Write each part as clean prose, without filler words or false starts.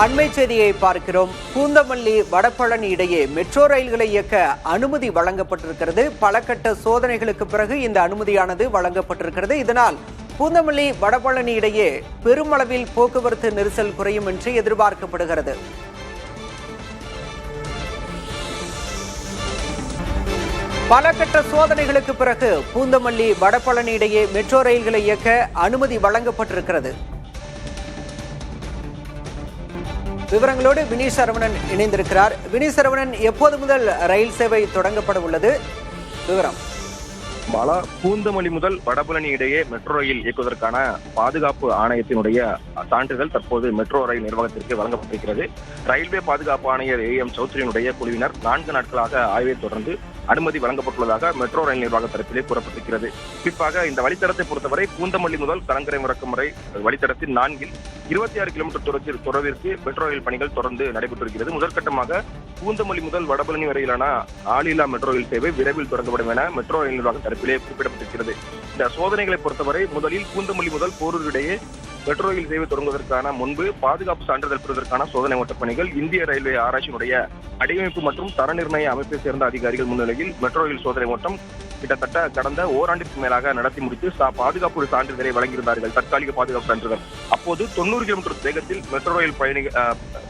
அண்மை செய்தியை பார்க்கிறோம். பூந்தமல்லி வடபழனி இடையே மெட்ரோ ரயில்களை இயக்க அனுமதி வழங்கப்பட்டிருக்கிறது. பல கட்ட சோதனைகளுக்கு பிறகு இந்த அனுமதியானது வழங்கப்பட்டிருக்கிறது. இதனால் பூந்தமல்லி வடபழனி இடையே பெருமளவில் போக்குவரத்து நெரிசல் குறையும் என்று எதிர்பார்க்கப்படுகிறது. பல கட்ட சோதனைகளுக்கு பிறகு பூந்தமல்லி வடபழனி இடையே மெட்ரோ ரயில்களை இயக்க அனுமதி வழங்கப்பட்டிருக்கிறது. விவரங்களோடு வினீத் சரவணன் இணைந்திருக்கிறார். வினீத் சரவணன், எப்போது முதல் ரயில் சேவை தொடங்கப்பட உள்ளது? விவரம். பாலா, பூந்தமல்லி முதல் வடபழனி இடையே மெட்ரோ ரயில் இயக்குவதற்கான பாதுகாப்பு ஆணையத்தினுடைய சான்றிதழ் தற்போது மெட்ரோ ரயில் நிர்வாகத்திற்கு வழங்கப்பட்டிருக்கிறது. ரயில்வே பாதுகாப்பு ஆணையர் AM சௌத்ரியினுடைய குழுவினர் 4 நாட்களாக ஆய்வை தொடர்ந்து அனுமதி வழங்கப்பட்டுள்ளதாக மெட்ரோ ரயில் நிர்வாக தரப்பிலே கூறப்பட்டிருக்கிறது. குறிப்பாக இந்த வழித்தடத்தை பொறுத்தவரை பூந்தமல்லி முதல் கலங்கரை முறக்கம் வரை வழித்தடத்தின் 4 26 கிலோமீட்டர் தொலைவிற்கு மெட்ரோ ரயில் பணிகள் தொடர்ந்து நடைபெற்றிருக்கிறது. முதற்கட்டமாக பூந்தமல்லி முதல் வடபழனி வரையிலான ஆளில்லா மெட்ரோ ரயில் சேவை விரைவில் தொடங்கப்படும் என மெட்ரோ ரயில் நிர்வாக தரப்பிலே குறிப்பிடப்பட்டிருக்கிறது. இந்த சோதனைகளை பொறுத்தவரை முதலில் பூந்தமல்லி முதல் போரூர் இடையே மெட்ரோ ரயில் சேவை தொடங்குவதற்கான முன்பு பாதுகாப்பு சான்றிதழ் பெறுவதற்கான சோதனை ஓட்ட பணிகள் இந்திய ரயில்வே ஆராய்ச்சியினுடைய அடியமைப்பு மற்றும் தர நிர்ணய அமைப்பை சேர்ந்த அதிகாரிகள் முன்னிலையில் மெட்ரோ ரயில் சோதனை ஓட்டம் கிட்டத்தட்ட கடந்த ஓராண்டிற்கு மேலாக நடத்தி முடித்து பாதுகாப்பு சான்றிதழை வழங்கியிருந்தார்கள், தற்காலிக பாதுகாப்பு சான்றிதழ். அப்போது 90 கிலோமீட்டர் வேகத்தில்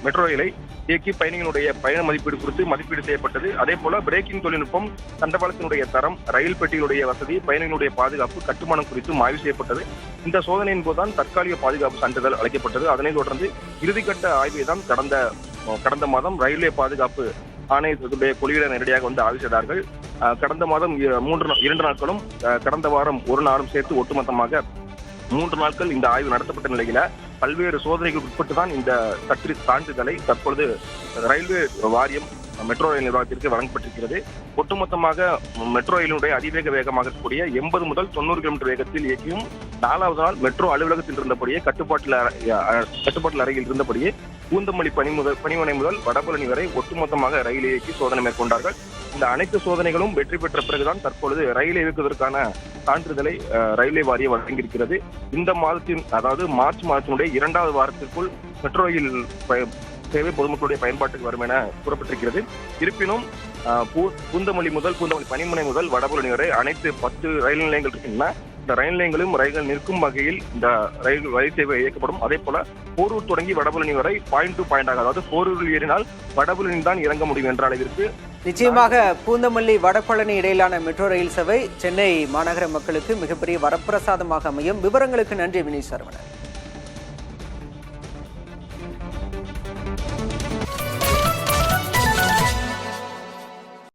மெட்ரோ ரயிலை இயக்கி பயணிகளுடைய பயண மதிப்பீடு குறித்து மதிப்பீடு செய்யப்பட்டது. அதே போல பிரேக்கிங் தொழில்நுட்பம், தண்டவாளத்தினுடைய தரம், ரயில் பெட்டிகளுடைய வசதி, பயணிகளுடைய பாதுகாப்பு, கட்டுமானம் குறித்து ஆய்வு செய்யப்பட்டது. இந்த சோதனையின் போதுதான் தற்காலிக பாதுகாப்பு சான்றிதழ் அளிக்கப்பட்டது. அதனைத் தொடர்ந்து இறுதிக்கட்ட ஆய்வை தான் கடந்த மாதம் ரயில்வே பாதுகாப்பு ஆணையத்துடைய குழுவினர் நேரடியாக வந்து ஆய்வு செய்தார்கள். கடந்த மாதம் 2 நாட்களும் கடந்த வாரம் 1 நாளும் சேர்த்து ஒட்டுமொத்தமாக 3 நாட்கள் இந்த ஆய்வு நடத்தப்பட்ட நிலையில பல்வேறு சோதனைகள் உட்பட்டுதான் இந்த சான்றிதழை தற்பொழுது ரயில்வே வாரியம் மெட்ரோ ரயில் நிர்வாகத்திற்கு வழங்கப்பட்டிருக்கிறது. ஒட்டுமொத்தமாக மெட்ரோ ரயிலுடைய அதிவேக வேகமாக இருக்கக்கூடிய 80 முதல் 90 கிலோமீட்டர் வேகத்தில் இயக்கியும் 4வது நாள் மெட்ரோ அலுவலகத்தில் இருந்தபடியே கட்டுப்பாட்டு அறையில் இருந்தபடியே பூந்தமல்லி பணிமனை முதல் வடபழனி வரை ஒட்டுமொத்தமாக ரயில் இயக்கி சோதனை மேற்கொண்டார்கள். இந்த அனைத்து சோதனைகளும் வெற்றி பெற்ற பிறகுதான் தற்பொழுது ரயில் இயக்குவதற்கான சான்றிதழை ரயில்வே வாரியம் வழங்கியிருக்கிறது. இந்த மாதத்தின், அதாவது மார்ச் மாதத்தினுடைய 2வது வாரத்திற்குள் மெட்ரோ ரயில் சேவை பொதுமக்களுடைய பயன்பாட்டுக்கு வரும் என கூறப்பட்டிருக்கிறது. இருப்பினும் பூந்தமல்லி பணிமனை முதல் வடபழனி வரை அனைத்து 10 ரயில் நிலையங்கள் இருக்கின்றன. இந்த ரயில் நிலையங்களும் ரயில்கள் நிற்கும் வகையில் இந்த ரயில் சேவை இயக்கப்படும். அதே போல போரூர் தொடங்கி வடபழனி வரை பாயிண்ட் டு பாயிண்டாக, அதாவது போரூரில் ஏறினால் வடபழனி தான் இறங்க முடியும் என்ற அளவிற்கு நிச்சயமாக பூந்தமல்லி வடபழனி இடையிலான மெட்ரோ ரயில் சேவை சென்னை மாநகர மக்களுக்கு மிகப்பெரிய வரப்பிரசாதமாக அமையும். விவரங்களுக்கு நன்றி வினீத் சரவணன்.